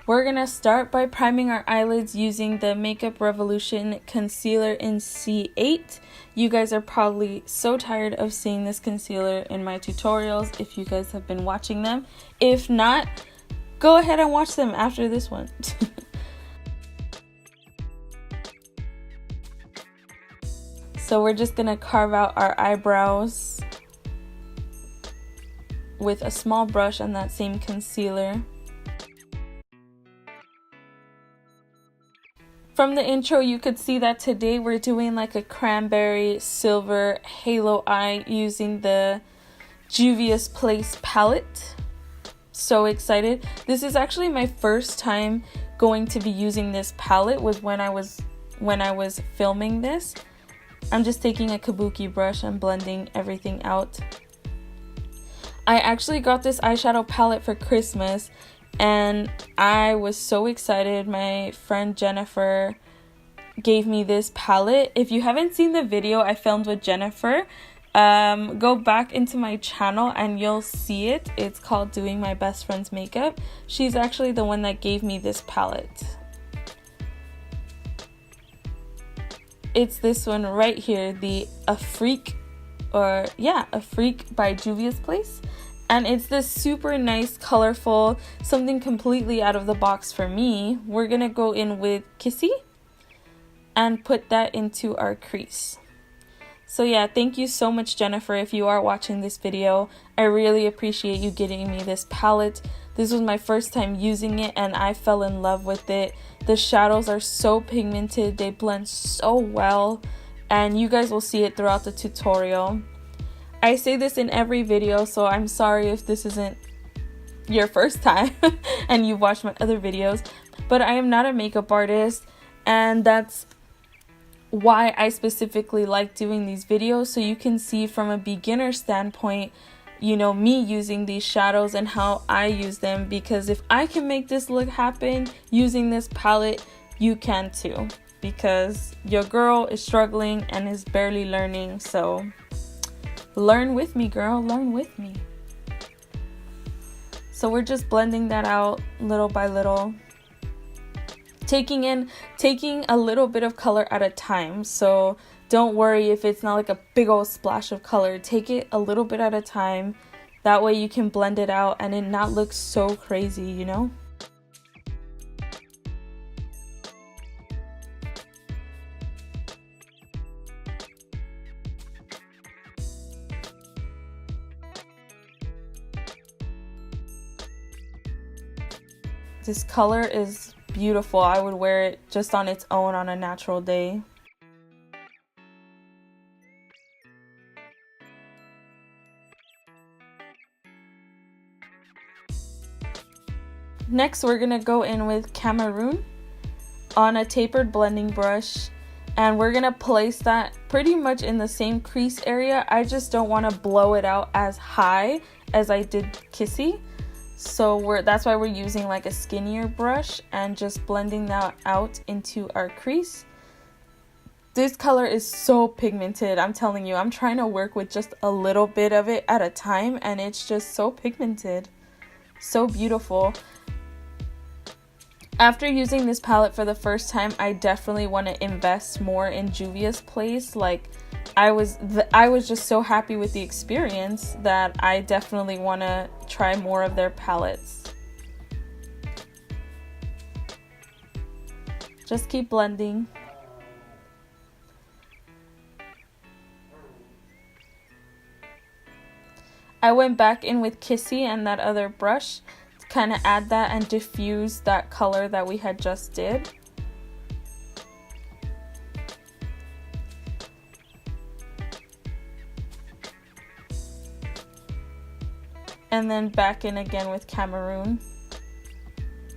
We're going to start by priming our eyelids using the Makeup Revolution Concealer in C8. You guys are probably so tired of seeing this concealer in my tutorials if you guys have been watching them. If not, go ahead and watch them after this one. So we're just going to carve out our eyebrows with a small brush and that same concealer. From the intro, you could see that today we're doing like a cranberry silver halo eye using the Juvias Place palette. So excited. This is actually my first time going to be using this palette was when I was filming this. I'm just taking a kabuki brush and blending everything out. I actually got this eyeshadow palette for Christmas. And I was so excited. My friend Jennifer gave me this palette. If you haven't seen the video I filmed with Jennifer, go back into my channel and you'll see it. It's called Doing My Best Friend's Makeup. She's actually the one that gave me this palette. It's this one right here, the Afrique by Juvias Place. And it's this super nice, colorful, something completely out of the box for me. We're going to go in with Kissy and put that into our crease. So yeah, thank you so much, Jennifer, if you are watching this video. I really appreciate you getting me this palette. This was my first time using it and I fell in love with it. The shadows are so pigmented. They blend so well. And you guys will see it throughout the tutorial. I say this in every video, so I'm sorry if this isn't your first time and you've watched my other videos, but I am not a makeup artist, and that's why I specifically like doing these videos, so you can see from a beginner standpoint, you know, me using these shadows and how I use them, because if I can make this look happen using this palette, you can too, because your girl is struggling and is barely learning, so learn with me, girl, learn with me. So we're just blending that out little by little, taking a little bit of color at a time. So don't worry if it's not like a big old splash of color. Take it a little bit at a time. That way you can blend it out and it not look so crazy, you know? This color is beautiful. I would wear it just on its own on a natural day. Next, we're gonna go in with Cameroon on a tapered blending brush, and we're gonna place that pretty much in the same crease area. I just don't want to blow it out as high as I did Kissy. So that's why we're using like a skinnier brush and just blending that out into our crease. This color is so pigmented. I'm telling you, I'm trying to work with just a little bit of it at a time and it's just so pigmented. So beautiful. After using this palette for the first time, I definitely want to invest more in Juvias Place. Like I was just so happy with the experience that I definitely want to try more of their palettes. Just keep blending. I went back in with Kissy and that other brush to kind of add that and diffuse that color that we had just did. And then back in again with Cameroon.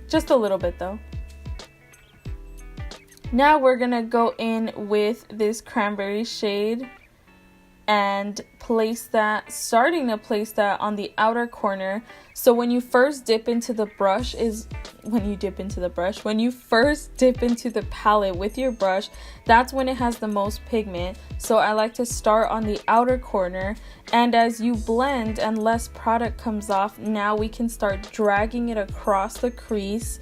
Just a little bit though. Now we're gonna go in with this Cranberry shade and starting to place that on the outer corner. So when you first dip into the palette with your brush, that's when it has the most pigment. So I like to start on the outer corner, and as you blend and less product comes off, now we can start dragging it across the crease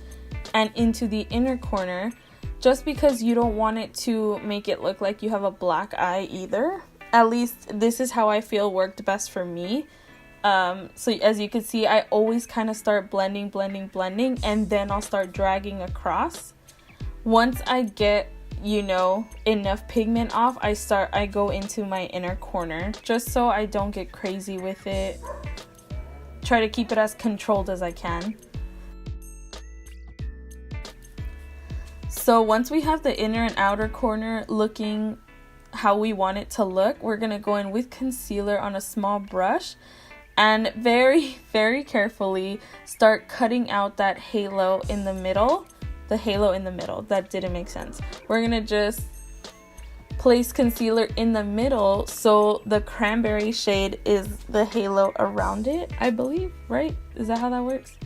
and into the inner corner, just because you don't want it to make it look like you have a black eye either. At least this is how I feel worked best for me. So as you can see, I always kind of start blending, and then I'll start dragging across. Once I get, enough pigment off, I go into my inner corner, just so I don't get crazy with it. Try to keep it as controlled as I can. So once we have the inner and outer corner looking how we want it to look, we're going to go in with concealer on a small brush and very, very carefully start cutting out that halo in the middle. That didn't make sense. We're going to just place concealer in the middle, so the cranberry shade is the halo around it, I believe, right? Is that how that works?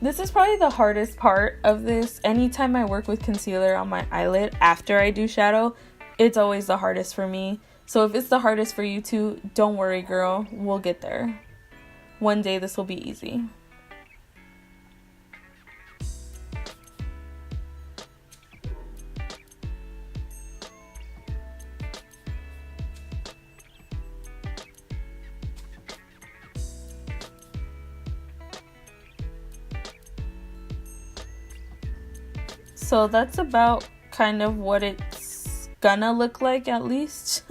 This is probably the hardest part of this. Anytime I work with concealer on my eyelid after I do shadow, it's always the hardest for me. So if it's the hardest for you too, don't worry, girl. We'll get there. One day this will be easy. So that's about kind of what it's gonna look like, at least.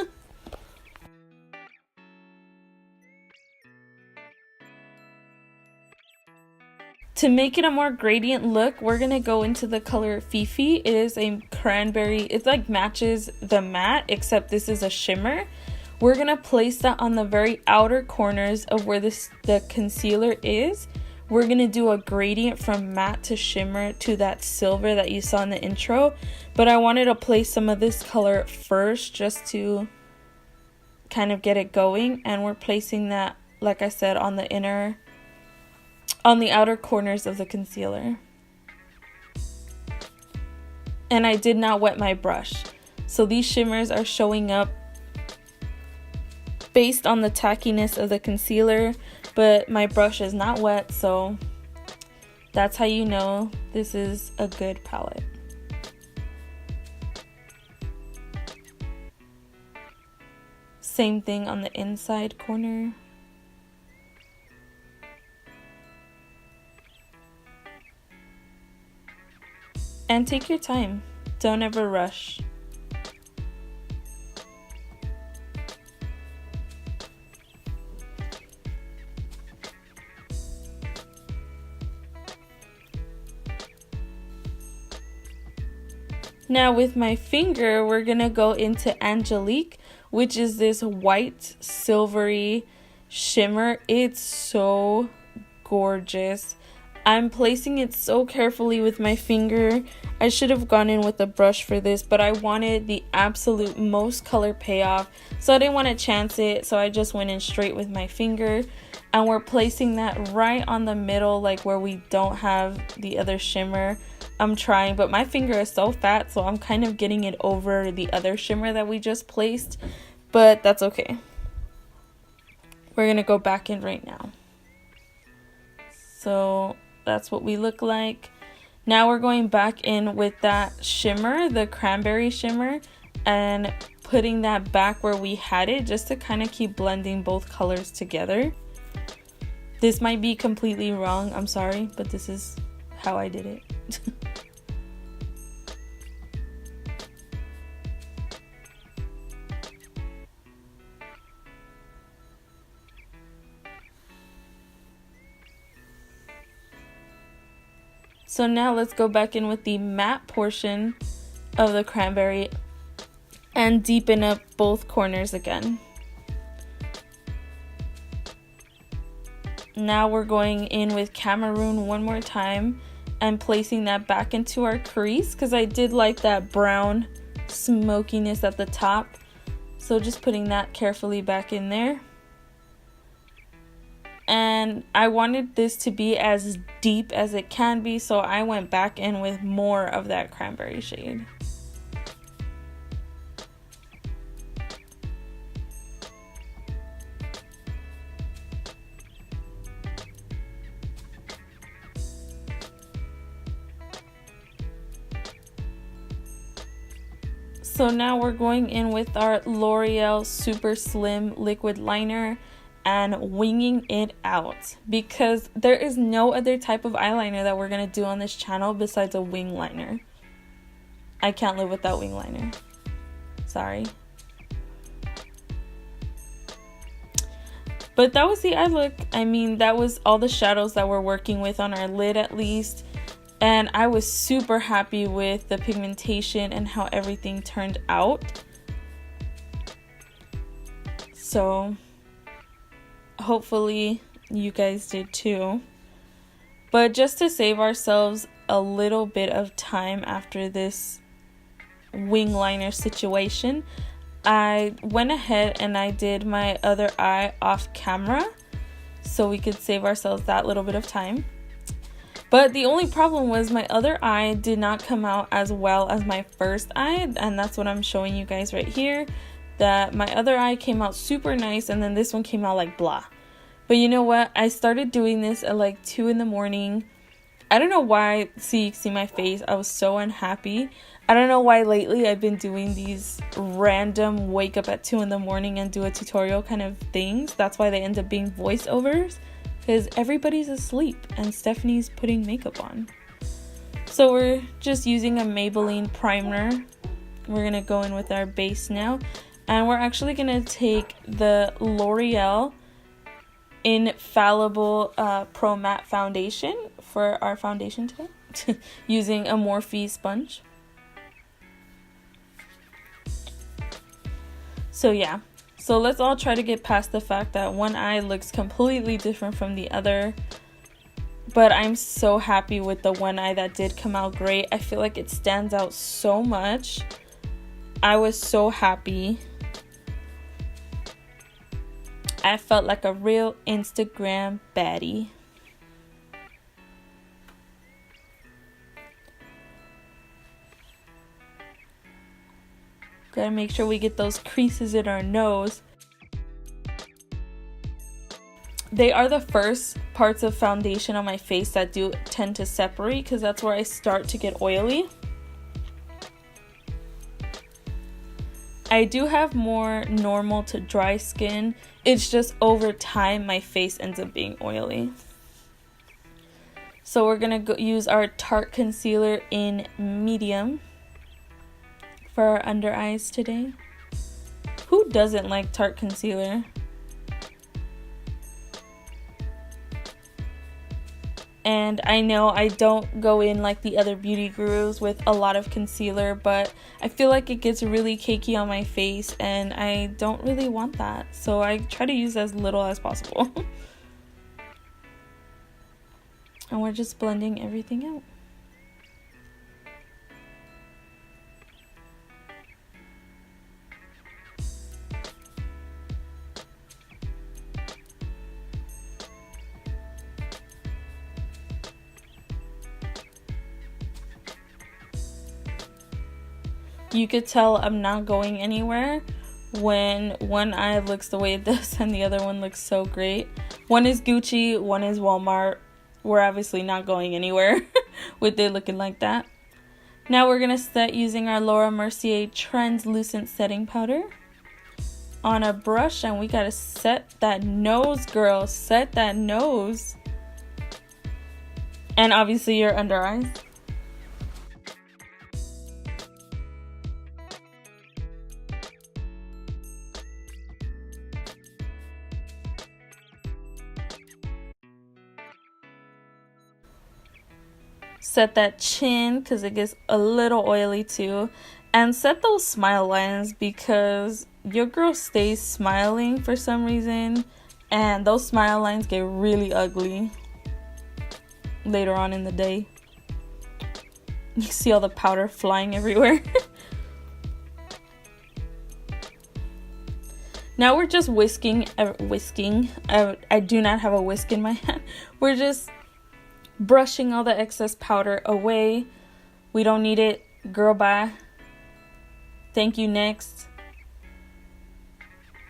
To make it a more gradient look, we're gonna go into the color Fifi. It is a cranberry. It like matches the matte, except this is a shimmer. We're gonna place that on the very outer corners of where the concealer is. We're going to do a gradient from matte to shimmer to that silver that you saw in the intro. But I wanted to place some of this color first just to kind of get it going. And we're placing that, like I said, on the outer corners of the concealer. And I did not wet my brush. So these shimmers are showing up based on the tackiness of the concealer, but my brush is not wet, so that's how you know this is a good palette. Same thing on the inside corner. And take your time. Don't ever rush. Now with my finger, we're gonna go into Angelique, which is this white silvery shimmer. It's so gorgeous. I'm placing it so carefully with my finger. I should have gone in with a brush for this, but I wanted the absolute most color payoff, so I didn't want to chance it, so I just went in straight with my finger. And we're placing that right on the middle, like where we don't have the other shimmer. I'm trying, but my finger is so fat, so I'm kind of getting it over the other shimmer that we just placed, but that's okay. We're gonna go back in right now. So that's what we look like. Now we're going back in with that shimmer, the cranberry shimmer, and putting that back where we had it, just to kind of keep blending both colors together. This might be completely wrong, I'm sorry, but this is how I did it. So now let's go back in with the matte portion of the cranberry and deepen up both corners again. Now we're going in with Cameroon one more time and placing that back into our crease, because I did like that brown smokiness at the top. So just putting that carefully back in there. And I wanted this to be as deep as it can be, so I went back in with more of that cranberry shade. So now we're going in with our L'Oreal Super Slim Liquid Liner and winging it out, because there is no other type of eyeliner that we're going to do on this channel besides a wing liner. I can't live without wing liner. Sorry. But that was the eye look. I mean, that was all the shadows that we're working with on our lid at least. And I was super happy with the pigmentation and how everything turned out. So hopefully you guys did too. But just to save ourselves a little bit of time after this wing liner situation, I went ahead and I did my other eye off camera so we could save ourselves that little bit of time. But the only problem was my other eye did not come out as well as my first eye, and that's what I'm showing you guys right here, that my other eye came out super nice and then this one came out like blah. But you know what? I started doing this at like 2 in the morning. I don't know why. See my face. I was so unhappy. I don't know why lately I've been doing these random wake up at 2 in the morning and do a tutorial kind of things. That's why they end up being voiceovers, because everybody's asleep and Stephanie's putting makeup on. So we're just using a Maybelline primer. We're going to go in with our base now. And we're actually going to take the L'Oreal Infallible Pro Matte Foundation for our foundation today. Using a Morphe sponge. So yeah. So let's all try to get past the fact that one eye looks completely different from the other. But I'm so happy with the one eye that did come out great. I feel like it stands out so much. I was so happy. I felt like a real Instagram baddie. Gotta make sure we get those creases in our nose. They are the first parts of foundation on my face that do tend to separate, because that's where I start to get oily. I do have more normal to dry skin. It's just over time my face ends up being oily. So we're gonna use our Tarte concealer in medium for our under eyes today. Who doesn't like Tarte concealer? And I know I don't go in like the other beauty gurus with a lot of concealer, but I feel like it gets really cakey on my face and I don't really want that. So I try to use as little as possible. And we're just blending everything out. You could tell I'm not going anywhere when one eye looks the way it does and the other one looks so great. One is Gucci, one is Walmart. We're obviously not going anywhere with it looking like that. Now we're going to set using our Laura Mercier translucent setting powder on a brush, and we got to set that nose, girl. Set that nose. And obviously your under eyes. Set that chin because it gets a little oily too. And set those smile lines because your girl stays smiling for some reason. And those smile lines get really ugly later on in the day. You see all the powder flying everywhere. Now we're just whisking. I do not have a whisk in my hand. We're just brushing all the excess powder away. We don't need it. Girl, bye. Thank you, next.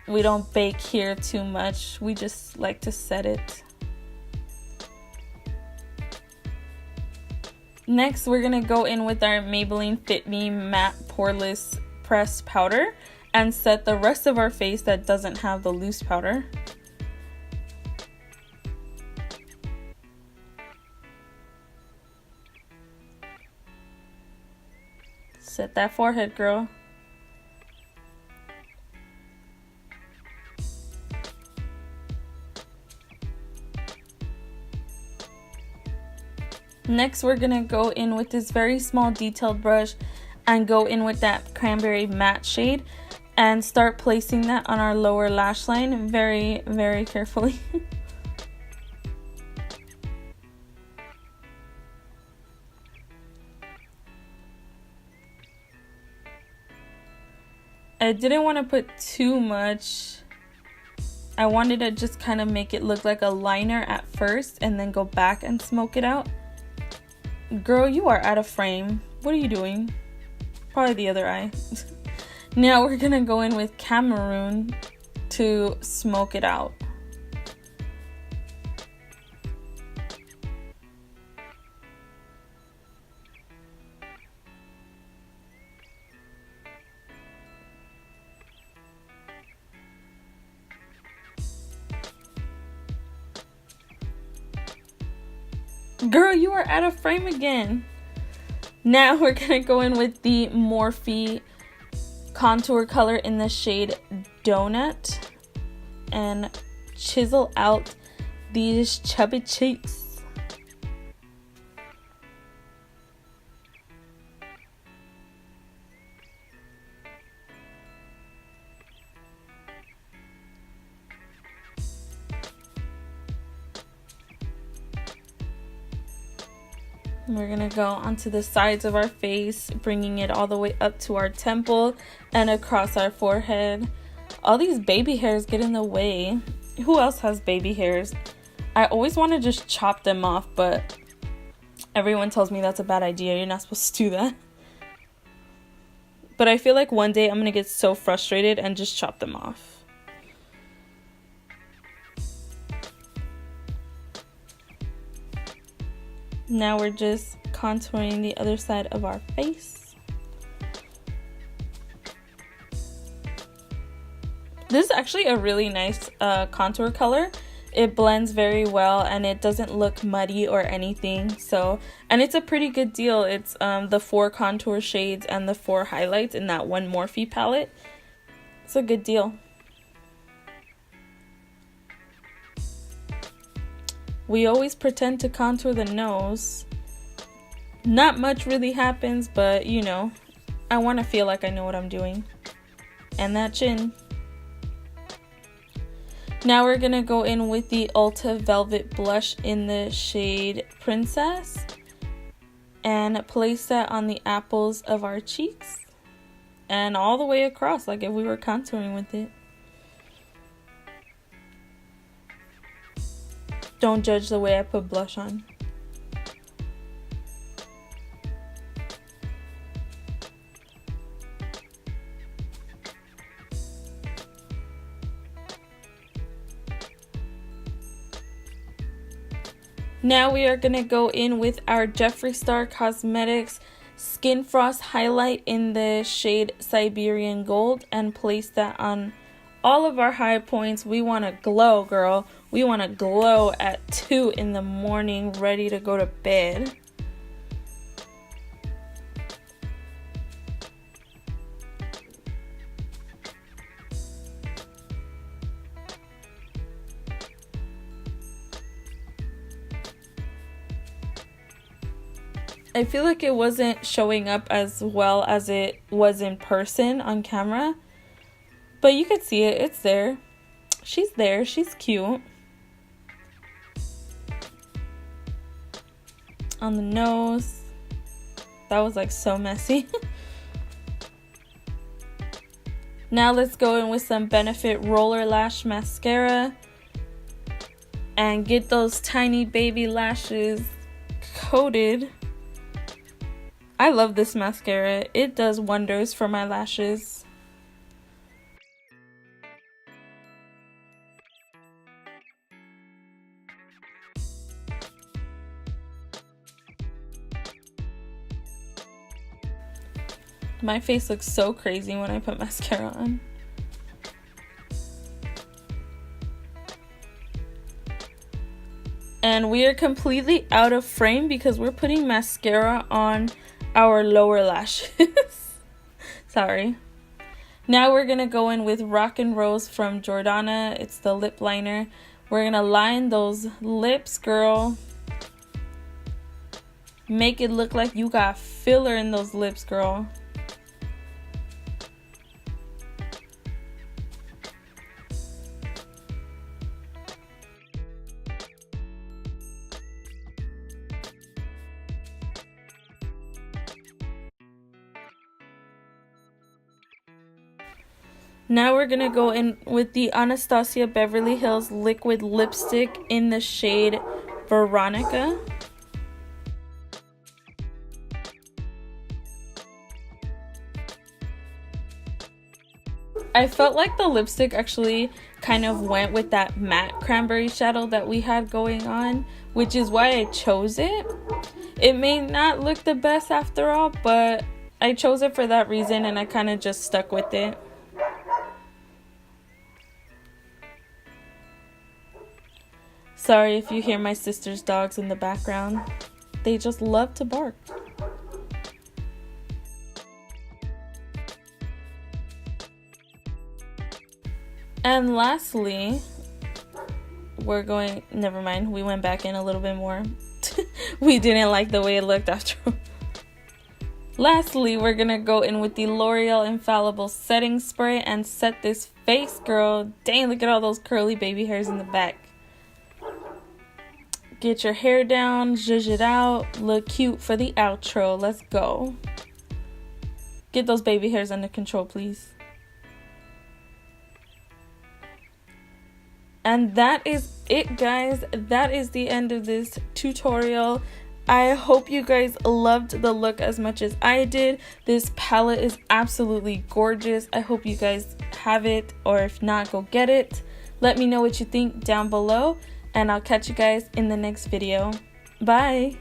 We don't bake here too much. We just like to set it. Next, we're going to go in with our Maybelline Fit Me Matte Poreless Pressed Powder and set the rest of our face that doesn't have the loose powder. Set that forehead, girl. Next, we're gonna go in with this very small detailed brush and go in with that Cranberry matte shade and start placing that on our lower lash line very, very carefully. I didn't want to put too much. I wanted to just kind of make it look like a liner at first and then go back and smoke it out. Girl, you are out of frame. What are you doing? Probably the other eye. Now we're gonna go in with Cameroon to smoke it out. Girl, you are out of frame again. Now we're gonna go in with the Morphe contour color in the shade Donut and chisel out these chubby cheeks. We're gonna go onto the sides of our face, bringing it all the way up to our temple and across our forehead. All these baby hairs get in the way. Who else has baby hairs? I always want to just chop them off, but everyone tells me that's a bad idea. You're not supposed to do that. But I feel like one day I'm gonna get so frustrated and just chop them off. Now we're just contouring the other side of our face. This is actually a really nice contour color. It blends very well and it doesn't look muddy or anything. So, and it's a pretty good deal. It's the 4 contour shades and the 4 highlights in that one Morphe palette. It's a good deal. We always pretend to contour the nose. Not much really happens, but you know, I want to feel like I know what I'm doing. And that chin. Now we're going to go in with the Ulta Velvet Blush in the shade Princess. And place that on the apples of our cheeks. And all the way across, like if we were contouring with it. Don't judge the way I put blush on. Now we are going to go in with our Jeffree Star Cosmetics Skin Frost Highlight in the shade Siberian Gold and place that on all of our high points. We want to glow, girl. We want to glow at 2 in the morning, ready to go to bed. I feel like it wasn't showing up as well as it was in person on camera. But you could see it. It's there. She's there. She's cute. On the nose. That was like so messy. Now let's go in with some Benefit Roller Lash Mascara and get those tiny baby lashes coated. I love this mascara. It does wonders for my lashes. My face looks so crazy when I put mascara on. And we are completely out of frame because we're putting mascara on our lower lashes. Sorry. Now we're going to go in with Rock and Rose from Jordana. It's the lip liner. We're going to line those lips, girl. Make it look like you got filler in those lips, girl. Now we're going to go in with the Anastasia Beverly Hills liquid lipstick in the shade Veronica. I felt like the lipstick actually kind of went with that matte cranberry shadow that we had going on, which is why I chose it. It may not look the best after all, but I chose it for that reason and I kind of just stuck with it. Sorry if you hear my sister's dogs in the background. They just love to bark. And lastly, never mind, we went back in a little bit more. We didn't like the way it looked after all. Lastly, we're gonna go in with the L'Oreal Infallible setting spray and set this face, girl. Dang, look at all those curly baby hairs in the back. Get your hair down, zhuzh it out, look cute for the outro. Let's go. Get those baby hairs under control, please. And that is it, guys. That is the end of this tutorial. I hope you guys loved the look as much as I did. This palette is absolutely gorgeous. I hope you guys have it, or if not, go get it. Let me know what you think down below. And I'll catch you guys in the next video. Bye!